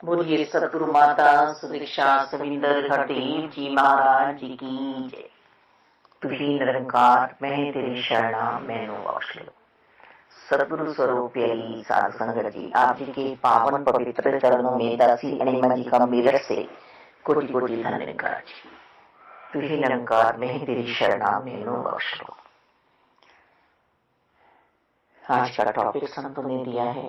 बोलिए सतगुरु माता सुदीक्षा सविंदर हरदेव जी महाराज जी की जय। तू ही निरंकार मैं तेरी शरणा मैनू बख्श लो। सतगुरु स्वरूप प्यारी साध संगत जी, आप जी के पावन पवित्र चरणों में दासी अनिमा जी का मेरठ से कोटि कोटि धन्यवाद जी। तू ही निरंकार मैं तेरी शरणा मैनू बख्श लो। आज का टॉपिक संतों ने दिया है,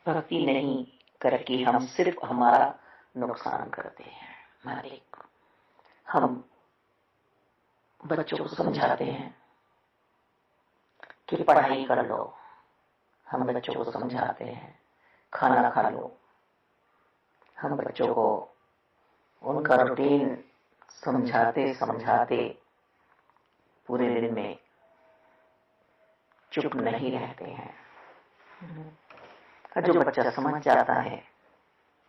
भक्ति नहीं करके हम सिर्फ हमारा नुकसान करते हैं। मालिक, हम बच्चों को समझाते हैं कि पढ़ाई कर लो, हम बच्चों को समझाते हैं खाना खा लो, हम बच्चों को उनका रूटीन समझाते समझाते पूरे दिन में चुप नहीं रहते हैं। जो बच्चा समझ जाता है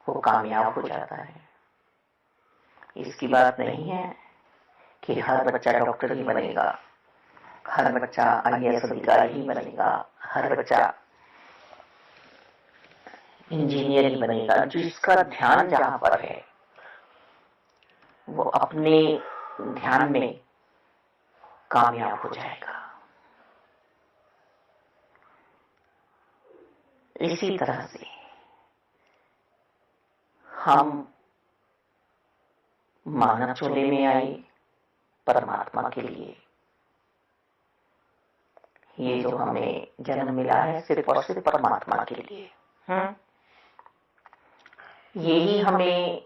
वो कामयाब हो जाता है। इसकी बात नहीं है कि हर बच्चा डॉक्टर ही बनेगा, हर बच्चा IAS अधिकारी ही बनेगा, हर बच्चा इंजीनियर ही बनेगा। जिसका ध्यान जहां पर है वो अपने ध्यान में कामयाब हो जाएगा। इसी तरह से हम मानव चोले में आए परमात्मा के लिए। ये जो हमें जन्म मिला है सिर्फ और सिर्फ परमात्मा के लिए। यही हमें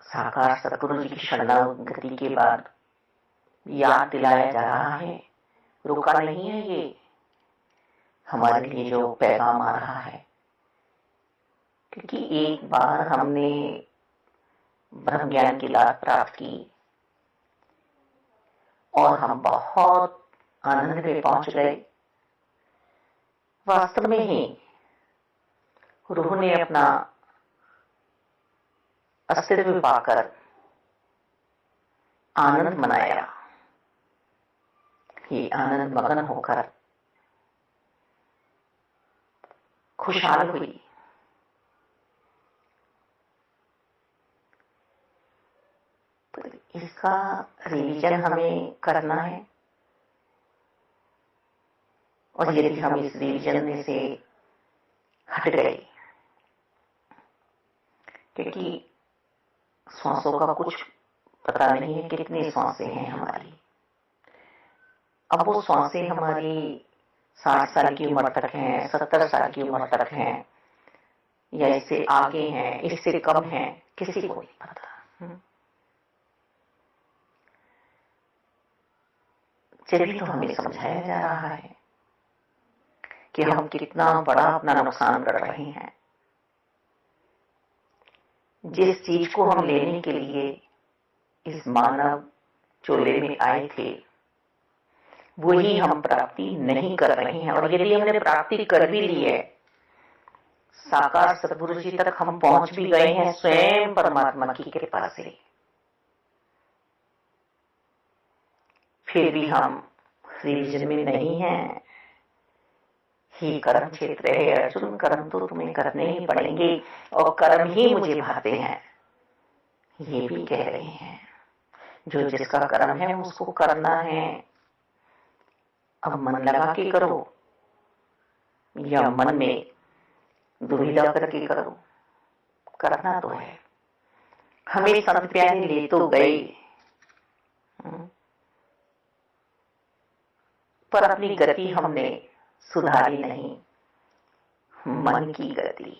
साकार सतगुरु जी की शरणागति के बाद याद दिलाया जा रहा है। रुका नहीं है ये हमारे लिए जो पैगाम आ रहा है, क्योंकि एक बार हमने ब्रह्म ज्ञान की लाभ प्राप्त की और हम बहुत आनंद में पहुंच गए। वास्तव में ही रूह ने अपना अस्तित्व पाकर आनंद मनाया। ये आनंद मगन होकर खुशहाल हुई। तो इसका रिवीजन हमें करना है, और यदि हम इस रिवीजन से हट गए, क्योंकि श्वासों का कुछ पता नहीं है कितनी श्वासें हैं हमारी। अब वो श्वासें हमारी 60 साल की उम्र तक हैं, 70 साल की उम्र तक हैं, या इससे आगे हैं, इससे कम हैं, किसी को नहीं पता। जब तो हमें समझाया जा रहा है कि हम कितना बड़ा अपना नुकसान कर रहे हैं। जिस चीज को हम लेने के लिए इस मानव चोले में आए थे वही हम प्राप्ति नहीं कर रहे हैं। और यदि हमने प्राप्ति कर भी ली है, साकार सतगुरु जी तक हम पहुंच भी गए हैं स्वयं परमात्मा की कृपा से, फिर भी हम रिविजन में नहीं हैं। ही कर्म क्षेत्र है अर्जुन, कर्म तो तुम्हें करने ही पड़ेंगे और कर्म ही मुझे भाते हैं, ये भी कह रहे हैं। जो जिसका कर्म है उसको करना है। अब मन लगा के करो या मन में दुविधा करके करो, करना तो है। हमें संत प्यारे ले तो गए, पर अपनी गति हमने सुधारी नहीं, मन की गति।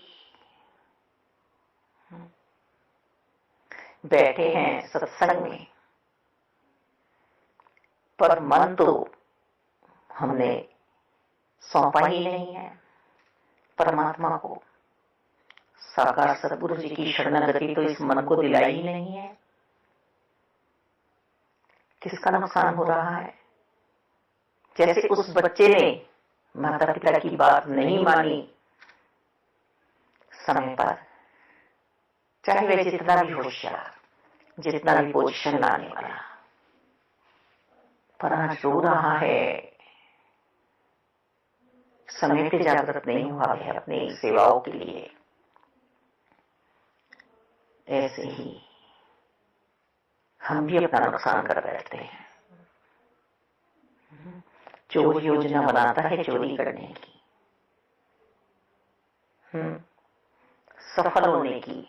बैठे हैं सत्संग में, पर मन तो हमने सौंपा ही नहीं है परमात्मा को। साकार सतगुरु जी की शरणागति तो इस मन को दिलाई ही नहीं है। किसका नुकसान हो रहा है? जैसे उस बच्चे ने माता पिता की बात नहीं मानी समय पर, चाहे वह जितना भी होशियार, जितना भी पोजीशन लाने वाला, पर आज रो रहा है, समय पे जागृत नहीं हुआ है अपनी सेवाओं के लिए। ऐसे ही हम भी अपना नुकसान कर बैठते हैं। चोर योजना बनाता है चोरी करने की, सफल होने की,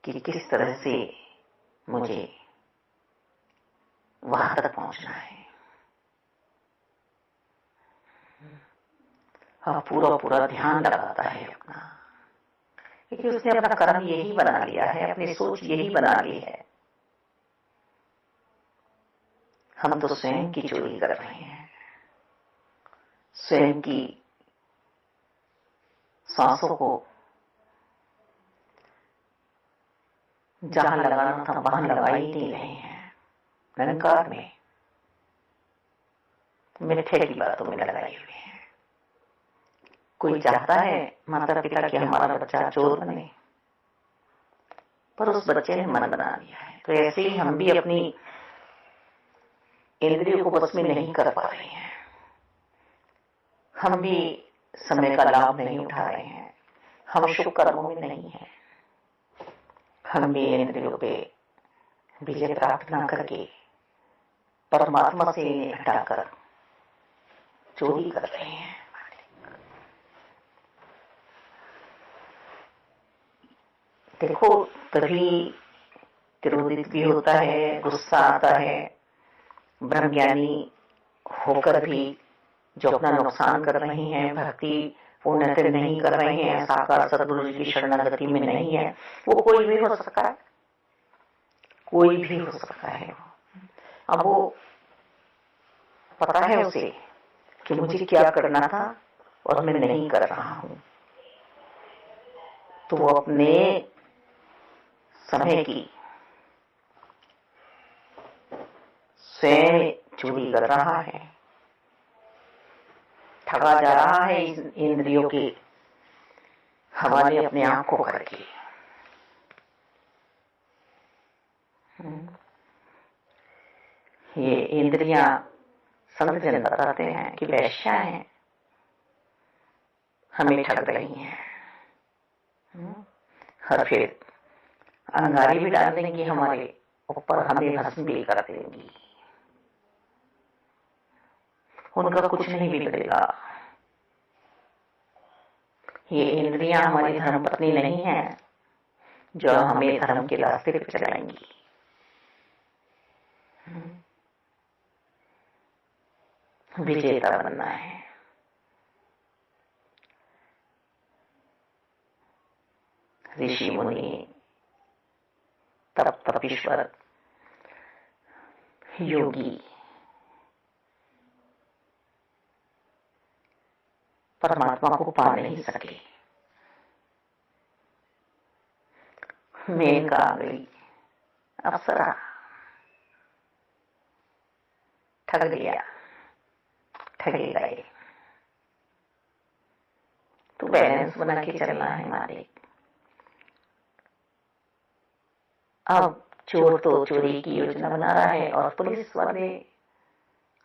कि किस तरह से मुझे वहां तक पहुंचना है। हाँ, पूरा पूरा ध्यान लगाता है अपना, क्योंकि उसने अपना कर्म यही बना लिया है, अपनी सोच यही बना ली है। हम तो स्वयं की चोरी कर रहे हैं, स्वयं की सांसों को जहां लगाना था वहां लगा ही नहीं रहे हैं। निरंकार में मिथ्या की बातों में लगाए हुए हैं। कोई चाहता है माता पिता कि हमारा बच्चा चोर बने, पर उस बच्चे ने मन बना लिया है। तो ऐसे ही हम भी अपनी इंद्रियों को बस में नहीं कर पा रहे हैं, हम भी समय का लाभ नहीं उठा रहे हैं, हम शुभ कर्मों में नहीं है, हम भी इंद्रियों पे विजय प्राप्त न करके परमात्मा से इन्हें हटाकर चोरी कर रहे हैं। देखो, तभी क्रोधित भी होता है, गुस्सा आता है, ब्रह्मज्ञानी होकर भी जो अपना नुकसान कर रहे हैं, भक्ति पूर्णतः नहीं कर रहे हैं, साकार सदगुरु जी की शरणागति में नहीं है, वो कोई भी हो सकता है, कोई भी हो सकता है। अब वो पता है उसे कि मुझे क्या करना था और मैं नहीं कर रहा हूं, तो वो अपने समय की स्वयं चोरी कर रहा है, ठगा जा रहा है इंद्रियों के हवाले अपने आप को करके। ये इंद्रियां संत जन बताते हैं कि वैश्या हैं, हमें ठग रही हैं, और फिर अंगारी भी डाल देंगी हमारे ऊपर, हमें भस्म भी कर देंगी। उनका कुछ नहीं बिगड़ेगा। ये इंद्रियां हमारी धर्म पत्नी नहीं है जो हमें धर्म के रास्ते पर चलाएंगी। विजेता बनना है। ऋषि मुनि, तप तपीश्वर, योगी परमात्मा को पा नहीं सके। मेनका आ गई अप्सरा, ठग लिया, ठगे गए। तो बैलेंस बना के चलना है मालिक। अब चोर तो चोरी की योजना बना रहा है और पुलिस वाले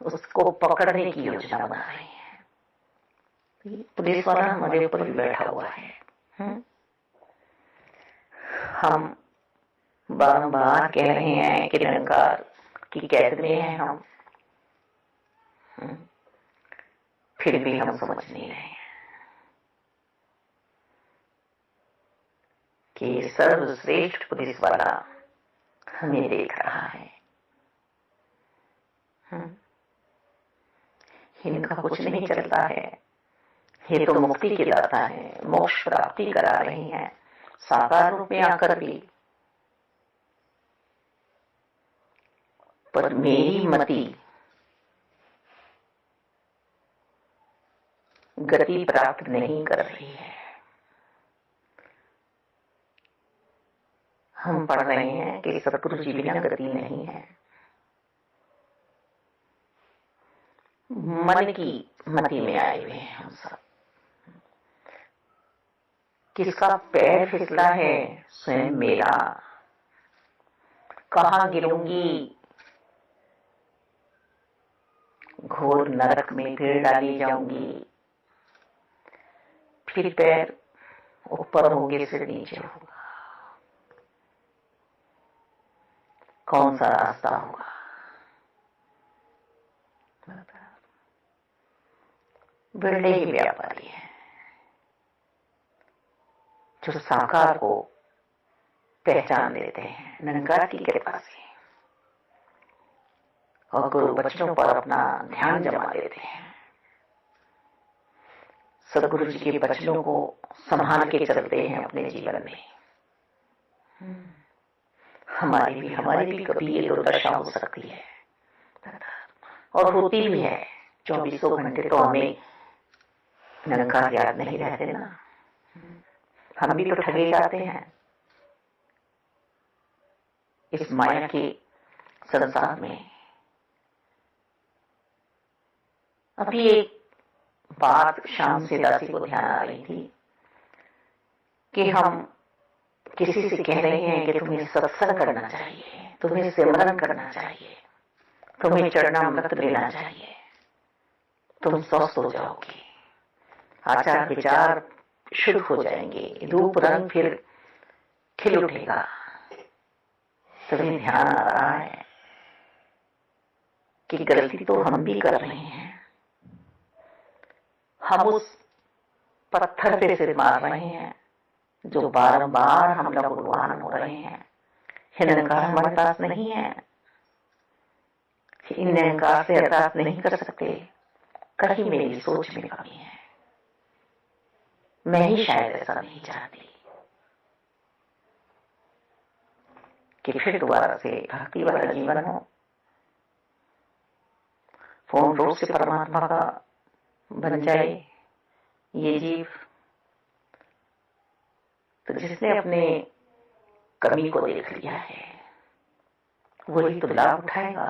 उसको पकड़ने की योजना बना रहे हैं। पुलिस वाला हमारे ऊपर भी बैठा हुआ है। हम बारंबार कह रहे हैं कि निरंकार की कैद में है हम, फिर भी हम समझ नहीं रहे हैं कि सर्वश्रेष्ठ पुलिस वाला हमें देख रहा है। इनका कुछ नहीं चलता है, ये तो मुक्ति के दाता है, मोक्ष प्राप्ति करा रहे हैं साकार रूप में आकर भी। पर मेरी मति गति प्राप्त नहीं कर रही है। हम पढ़ रहे हैं कि सतगुरु जी बिना गति नहीं है। मन की मति में आए हुए हैं हम सब। किसका पैर फिसला है? स्वयं मेरा। कहां गिरूंगी? घोर नरक में गिर डाली जाऊंगी। फिर पैर ऊपर होंगे फिर नीचे होगा। कौन सा रास्ता होगा। बिरले ही व्यापारी है जो साकार को पहचान लेते हैं निरंकार की कृपा से, और गुरु बच्चों पर अपना ध्यान जमा लेते हैं। सदगुरु जी के बचनों को संभाल के चलते हैं अपने जीवन में। हमारी भी कभी ये दुर्दशा हो सकती है, और होती भी है। 24 घंटे तो हमें निरंकार याद नहीं रहते ना, हम भी तो ठगे जाते हैं इस माया के संसार में। अभी एक बात शाम से दासी को ध्यान आ रही थी कि हम किसी से कह रहे हैं कि तुम्हें सत्संग करना चाहिए, तुम्हें सिमरन करना चाहिए, तुम्हें चरणामृत लेना चाहिए, तुम स्वस्थ हो जाओगे, आचार विचार शुद्ध हो जाएंगे, रूप रंग फिर खिल उठेगा। तुम्हें ध्यान आ रहा है कि गलती तो हम भी कर रहे हैं। हम उस पत्थर पे सिर मार रहे हैं जो बारंबार हम लोग उद्वान हो रहे हैं। निरंकार हमारे पास नहीं है, इन निरंकार से अरदास नहीं कर सकते। कहीं मेरी सोच में कमी है, मैं ही शायद ऐसा नहीं चाहती कि फिर दोबारा से भक्ति वाला जीवन हो, पूर्ण रूप से परमात्मा का बन जाए ये जीव। तो जिसने अपने कमी को देख लिया है वही तो लाभ उठाएगा।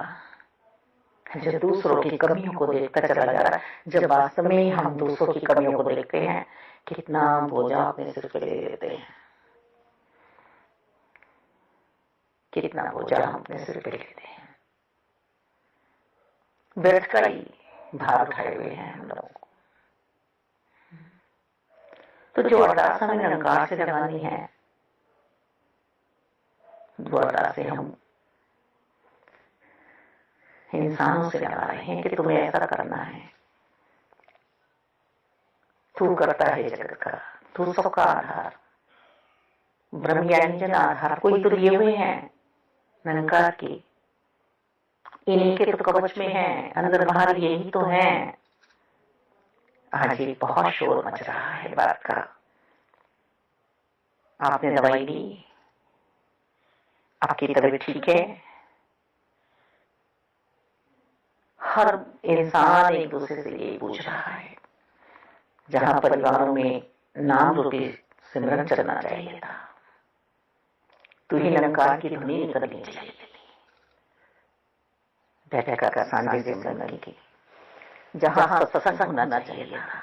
जो दूसरों की कमियों को देखता चला जा रहा है, जब वास्तव में हम दूसरों की कमियों को देखते हैं, कितना बोझा अपने सिर पे ले लेते हैं, कितना बोझा हम अपने सिर पे लेते हैं। व्यर्थ का ही भार उठाए हुए हैं हम लोगों को। तो जो अरदास हमें निरंकार से लगानी है, जो अरदास से हम इंसानों से लगा रहे हैं कि तुम्हें ऐसा करना है, तू करता है जगत का, तू सबका आधार, ब्रह्म ज्ञानी जन आधार कोई तो लिए हुए हैं निरंकार की, इन्हीं के तो कवच में है, अंदर बाहर यही तो है। आज ये बहुत शोर मच रहा है बात का। आपने दवाई ली, आपकी तबीयत ठीक है। हर इंसान एक दूसरे से ये पूछ रहा है। जहां परिवारों में नाम रूपी सिमरन चलना चाहिए था, तो ही निरंकार की ध्वनि निकलनी चाहिए थी। बैठक का सांझे सिमरन की, जहां सत्संग होना चाहिए था,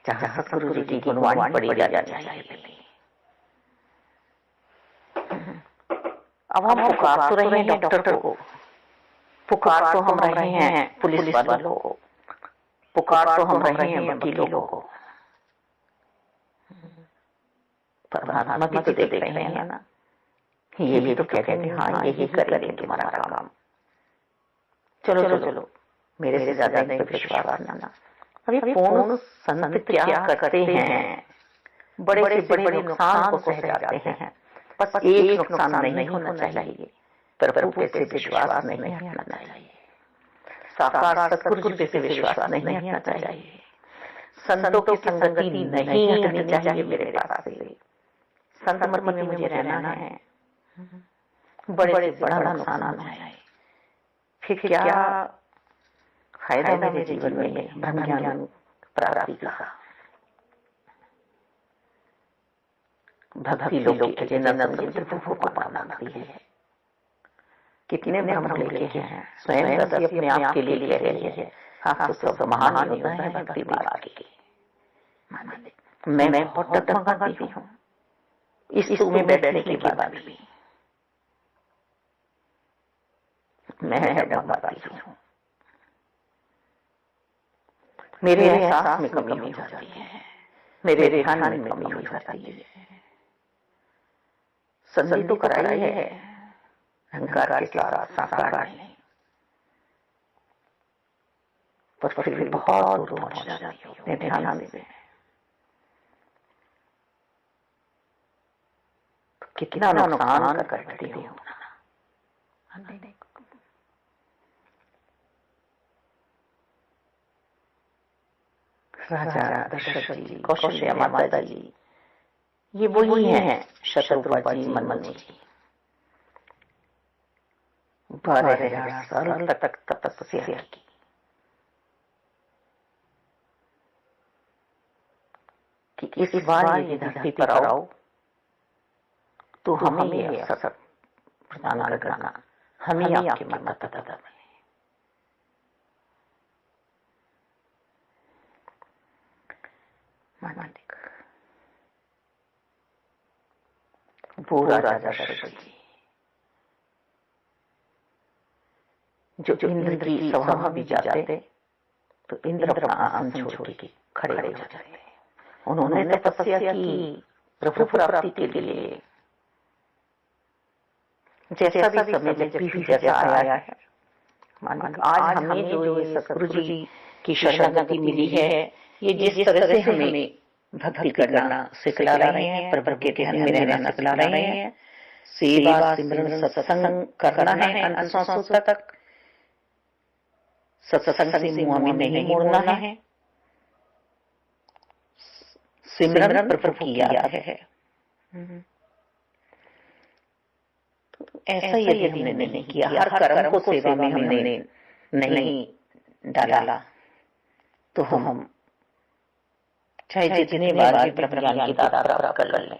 जहां सतगुरु जी की गुणवाणी पढ़ी जानी चाहिए थी। अब हम पुकार तो रहे हैं डॉक्टर को, पुकार तो हम रहे हैं पुलिस वालों को, पुकार तो हम रहे हैं वकीलों को। परमात्मा भी तो देख रहे हैं ना, ये भी तो कहते हैं हाँ यही करेंगे तुम्हारा काम। चलो चलो चलो, मेरे से ज्यादा इन पर विश्वास ना। अभी पूर्ण संत क्या करते हैं, बड़े से बड़े नुकसान को सह जाते हैं, बस एक नुकसान नहीं होना चाहिए, प्रभु पे से विश्वास नहीं हटना चाहिए, साकार सतगुरु पे से विश्वास नहीं हटना चाहिए, संतों की संगति नहीं हटनी चाहिए मेरे पास से। संत मत में मुझे रहना है, बड़े से बड़ा नुकसान हो जाए फिर क्या फायदा मेरे जीवन में ब्रह्म ज्ञान प्राप्ति का। भक्ति लोग के प्रभु को पाना है। कितने ब्रह्म लेके हैं, स्वयं दासी अपने आप के लिए कह रही है, हाँ तो सब महान होता है भक्ति मार्ग की। मैं बहुत डगमगाती हूँ इस में बैठने के बाद भी, मैं डगमगाती हूँ, मेरे एहसास में कमी हो जाती है, मेरे ध्यान में कमी हो जाती है। संधि तो कराई है, अहंकार के साथ साकार नहीं, पर फिर भी बहुत दूर पहुंच जाती हो अपने ध्यान से। तो कितना नुकसान कर बैठती हो। राजा दशरथ जी, कौशल्या माता जी, ये वही हैं शत्रुपा जी, मनमनु जी। 12,000 साल तक तपस्या की। कि इस बार यदि धरती पर आओ तो हमें ये अवसर प्रदान करना, हमें आपके माता पिता बने। वो राजा दशरथ जी जो इंद्र की सभा में भी जाते तो इंद्र अपना आसन छोड़ के खड़े हो जाते। उन्होंने तपस्या की प्रभु प्राप्ति के लिए। जैसा भी समय जब भी जैसा आया है, आज हमें जो ये सतगुरु जी की शरणागति मिली है, ये जिस तरह से हमें भक्ति करना सिखला रहे हैं, प्रभु के ध्यान में रहना सिखला रहे हैं, सेवा सिमरन सत्संग करना है अंत सांसों तक, सत्संग से मुंह में नहीं मोड़ना है, सिमरन प्रभु की याद है। तो ऐसा यदि हमने नहीं किया, हर कर्म को सेवा में हमने नहीं डाला, तो हम चाहे जितने बार भी ब्रह्म ज्ञान की दात प्राप्त कर लें,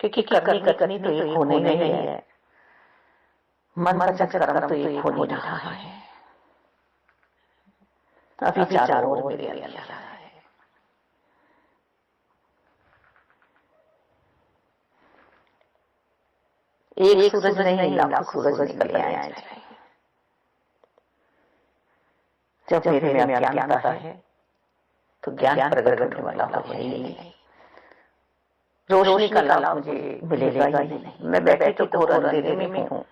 क्योंकि करनी तो एक होने नहीं है, मन वचन कर्म तो एक होने रहा है। अभी चारों ओर मेरे अंधेरा है। एक सूरज नहीं, लाखों सूरज निकल आए। जब मेरे में अज्ञानता है तो ज्ञान प्रकट होने वाला हो ही नहीं। रोशनी का लाभ मुझे मिलेगा ही नहीं। मैं बैठी तो घोर अंधेरे में हूँ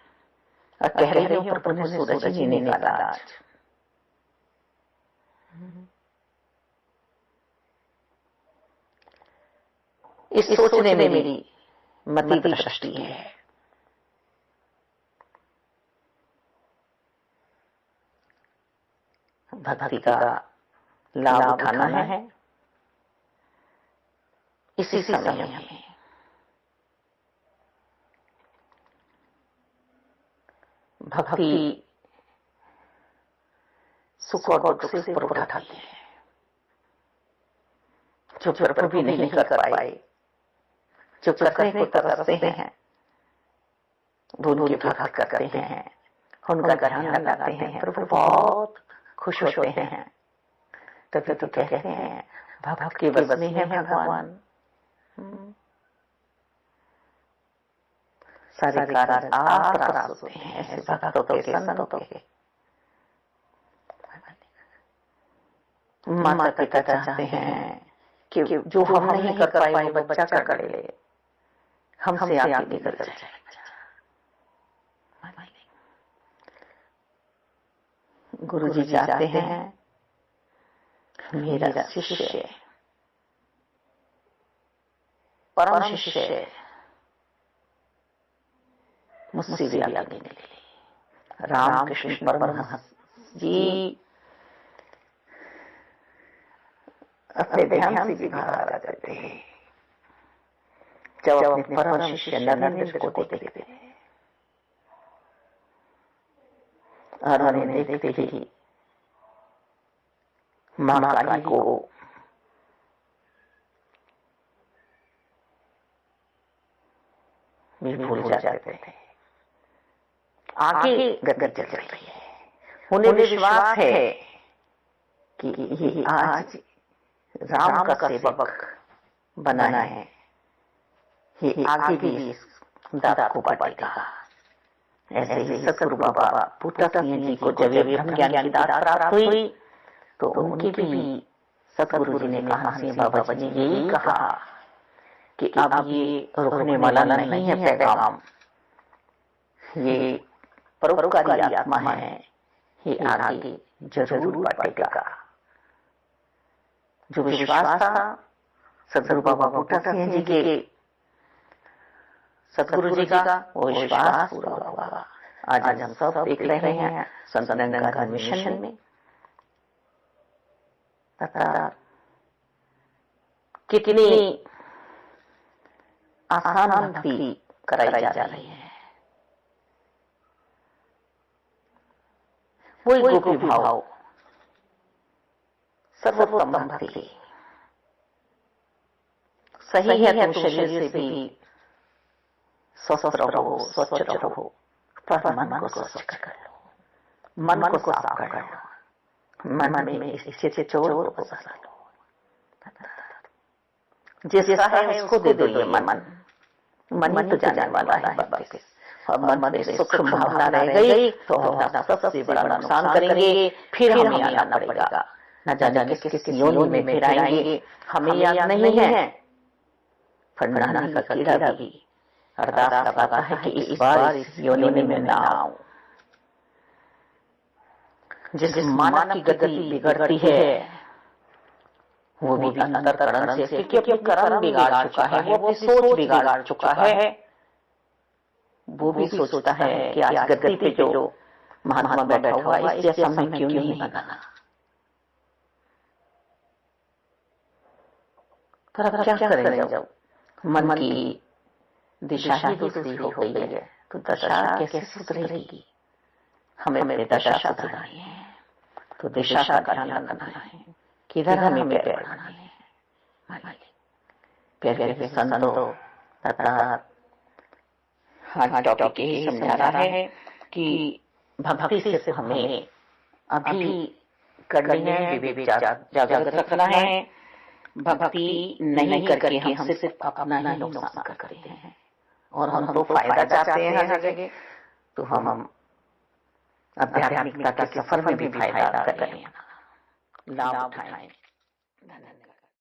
और कह रही हूँ प्रभु ने सूरज ही नहीं निकाला आज। इस सोचने में मेरी मति भ्रष्टि है। भक्ति का लाभ उठाना है इसी समय हमें। भक्ति सुख और दुख से ऊपर उठाती है। जो प्रभु भी नहीं कर पाए, जो करने को तरसते हैं, वो उनकी भक्ति करते हैं, उनका ध्यान लगाते हैं, प्रभु बहुत खुश होते हैं। तभी तो कहते हैं भक्त के बस में है भगवान। सारे कार्य आप प्राप्त होते हैं ऐसे भक्तों के, संतों के। माता पिता चाहते हैं कि जो हम नहीं कर पाए वो बच्चा कर ले, हमसे आगे निकल जाए। गुरु जी चाहते हैं मेरा शिष्य, परम शिष्य मुझसे भी आगे निकले। रामकृष्ण परमहंस जी अपने ध्यान से भी बाहर आ जाते हैं जब अपने परम शिष्य नरेंद्र को देखते हैं, और उन्हें देखते ही मां काली को भी भूल जाते थे। आगे गदगद चल रही है। उन्हें विश्वास है कि ये आज राम का सेवक बनाना है, ये आगे भी इस दात को बांटेगा। ऐसे ही सतगुरु बाबा बूटा सिंह जी को जब ब्रह्म ज्ञान की दात प्राप्त हुई तो उनके भी सतगुरु जी ने कहा, सिंह बाबा जी ने यही कहा कि अब ये रुकने वाला नहीं है पैगाम, ये परोपकारी आत्मा है, ये आगे जरूर बढ़ेगा। जो विश्वास था सदगुरु बाबा बूटा सिंह जी के, सदगुरु जी का, वो विश्वास पूरा हुआ। आज हम सब देख रहे हैं संत निरंकार मिशन में तथा कितनी आसान भक्ति कराई जा रही है। वही गोपी भाव, सर्वोत्तम भक्ति। सही है तुम शरीर से भी स्वस्थ रहो, स्वच्छ रहो, पर मन को स्वच्छ कर लो, मन को साफ कर लो, मन में इस चोर को बसा लो। जैसा है उसको दे दो ये मन, मन ही तो जाने वाला है वापस। और मन में सुख भावना रह गई तो अपना सबसे बड़ा नुकसान करेंगे, फिर हमें आना पड़ेगा। न जाने किस योनि में फिर आएंगे, हमें याद नहीं है। फरनानी का कीड़ा भी अरदास लगाता है कि इस बार इस योनि में ना आऊं। जिस मानव की गति बिगड़ती है वो भी अंतःकरण से, क्योंकि अपने कर्म बिगाड़ चुका है, वो अपनी सोच बिगाड़ चुका है। वो भी सोचता है कि आज गद्दी पे जो महात्मा बैठा हुआ है इस जैसा मैं क्यों नहीं बना। पर अब क्या करें जब मन की दिशा ही दूसरी हो गई है, तो दशा कैसे सुधरेगी। हमें अपनी दशा सुधारनी है, तो दिशा का ध्यान रखना है, किधर हमें पैर बढ़ाने हैं। प्यारे संतों तथा हाँ टॉपिक यही समझा रहा है कि भक्ति सिर्फ हमें अभी करनी है, विवेक जागृत रखना है। भक्ति नहीं करके हम सिर्फ अपना ही नुकसान करते हैं, और हम तो फायदा चाहते हैं हर जगह, तो हम आध्यात्मिकता के सफर में भी फायदा करें, लाभ उठाएं। धन्यवाद।